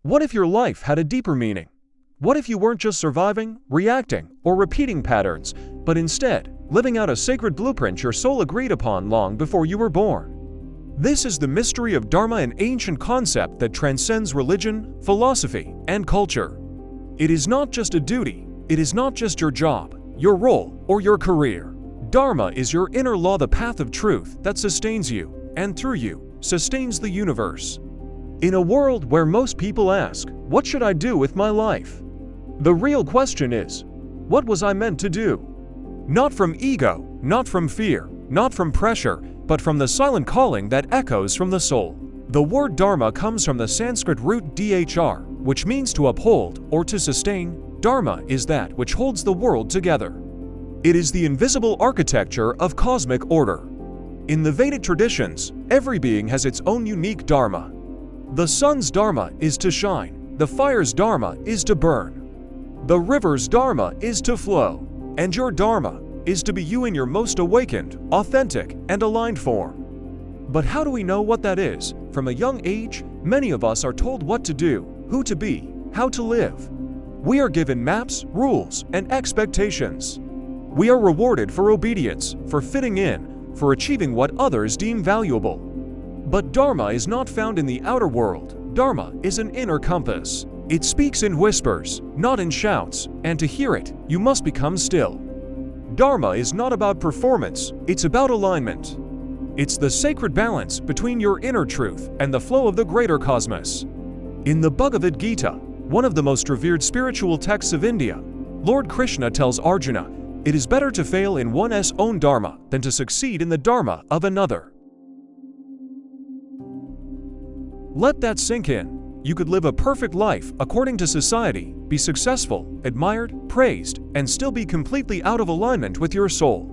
What if your life had a deeper meaning? What if you weren't just surviving, reacting, or repeating patterns, but instead living out a sacred blueprint your soul agreed upon long before you were born? This is the mystery of Dharma, an ancient concept that transcends religion, philosophy, and culture. It is not just a duty, it is not just your job, your role, or your career. Dharma is your inner law, the path of truth that sustains you, and through you, sustains the universe. In a world where most people ask, "What should I do with my life?" the real question is, what was I meant to do? Not from ego, not from fear, not from pressure, but from the silent calling that echoes from the soul. The word Dharma comes from the Sanskrit root dhr, which means to uphold or to sustain. Dharma is that which holds the world together. It is the invisible architecture of cosmic order. In the Vedic traditions, every being has its own unique Dharma. The sun's Dharma is to shine, the fire's Dharma is to burn, the river's Dharma is to flow, and your Dharma is to be you in your most awakened, authentic, and aligned form. But how do we know what that is? From a young age, many of us are told what to do, who to be, how to live. We are given maps, rules, and expectations. We are rewarded for obedience, for fitting in, for achieving what others deem valuable. But Dharma is not found in the outer world. Dharma is an inner compass. It speaks in whispers, not in shouts, and to hear it, you must become still. Dharma is not about performance, it's about alignment. It's the sacred balance between your inner truth and the flow of the greater cosmos. In the Bhagavad Gita, one of the most revered spiritual texts of India, Lord Krishna tells Arjuna, "It is better to fail in one's own Dharma than to succeed in the Dharma of another." Let that sink in. You could live a perfect life according to society, be successful, admired, praised, and still be completely out of alignment with your soul.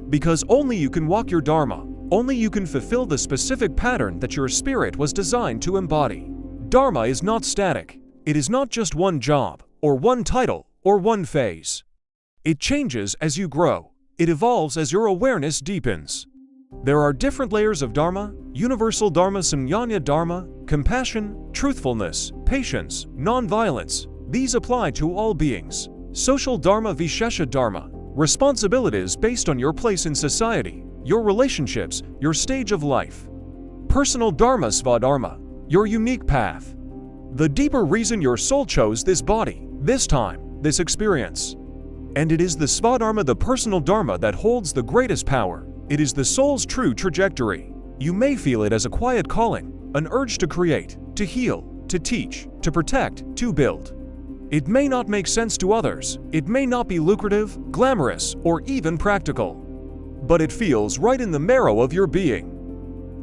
Because only you can walk your Dharma, only you can fulfill the specific pattern that your spirit was designed to embody. Dharma is not static. It is not just one job, or one title, or one phase. It changes as you grow. It evolves as your awareness deepens. There are different layers of Dharma: universal Dharma, Samyanya Dharma, compassion, truthfulness, patience, non-violence. These apply to all beings. Social Dharma, Vishesha Dharma, responsibilities based on your place in society, your relationships, your stage of life. Personal Dharma, Svadharma, your unique path. The deeper reason your soul chose this body, this time, this experience. And it is the Svadharma, the personal Dharma, that holds the greatest power. It is the soul's true trajectory. You may feel it as a quiet calling, an urge to create, to heal, to teach, to protect, to build. It may not make sense to others, it may not be lucrative, glamorous, or even practical. But it feels right in the marrow of your being.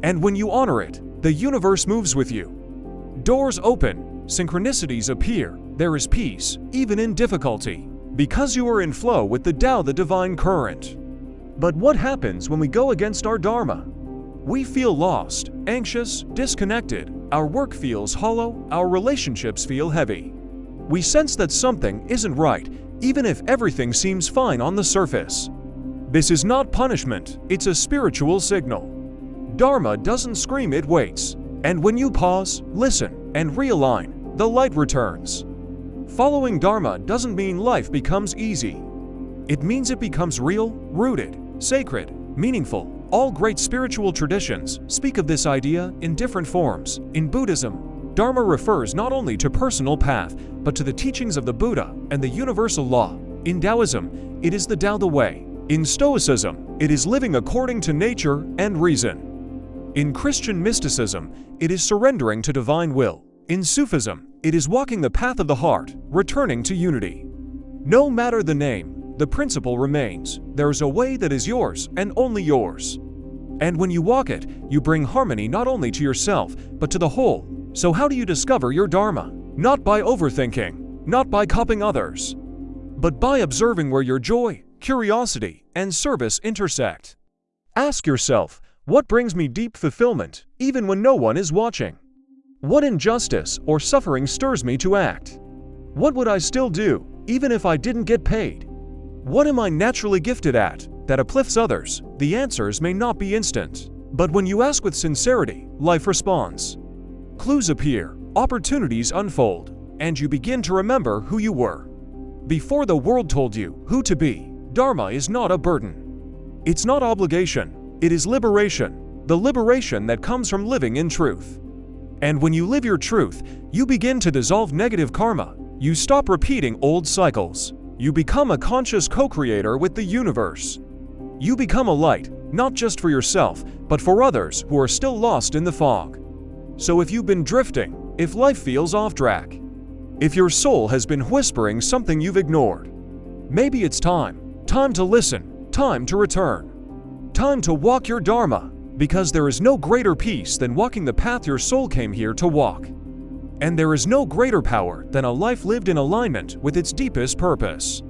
And when you honor it, the universe moves with you. Doors open, synchronicities appear, there is peace, even in difficulty, because you are in flow with the Tao, the divine current. But what happens when we go against our Dharma? We feel lost, anxious, disconnected. Our work feels hollow, our relationships feel heavy. We sense that something isn't right, even if everything seems fine on the surface. This is not punishment, it's a spiritual signal. Dharma doesn't scream, it waits. And when you pause, listen, and realign, the light returns. Following Dharma doesn't mean life becomes easy. It means it becomes real, rooted, sacred, meaningful. All great spiritual traditions speak of this idea in different forms. In Buddhism, Dharma refers not only to personal path, but to the teachings of the Buddha and the universal law. In Taoism, it is the Tao, the way. In Stoicism, it is living according to nature and reason. In Christian mysticism, it is surrendering to divine will. In Sufism, it is walking the path of the heart, returning to unity. No matter the name, the principle remains. There is a way that is yours and only yours. And when you walk it, you bring harmony not only to yourself, but to the whole. So how do you discover your Dharma? Not by overthinking, not by copying others, but by observing where your joy, curiosity, and service intersect. Ask yourself, what brings me deep fulfillment, even when no one is watching? What injustice or suffering stirs me to act? What would I still do, even if I didn't get paid? What am I naturally gifted at that uplifts others? The answers may not be instant, but when you ask with sincerity, life responds. Clues appear, opportunities unfold, and you begin to remember who you were. Before the world told you who to be, Dharma is not a burden. It's not obligation, it is liberation, the liberation that comes from living in truth. And when you live your truth, you begin to dissolve negative karma, you stop repeating old cycles, you become a conscious co-creator with the universe. You become a light, not just for yourself, but for others who are still lost in the fog. So if you've been drifting, if life feels off track, if your soul has been whispering something you've ignored, maybe it's time to listen, time to return, time to walk your Dharma, because there is no greater peace than walking the path your soul came here to walk. And there is no greater power than a life lived in alignment with its deepest purpose.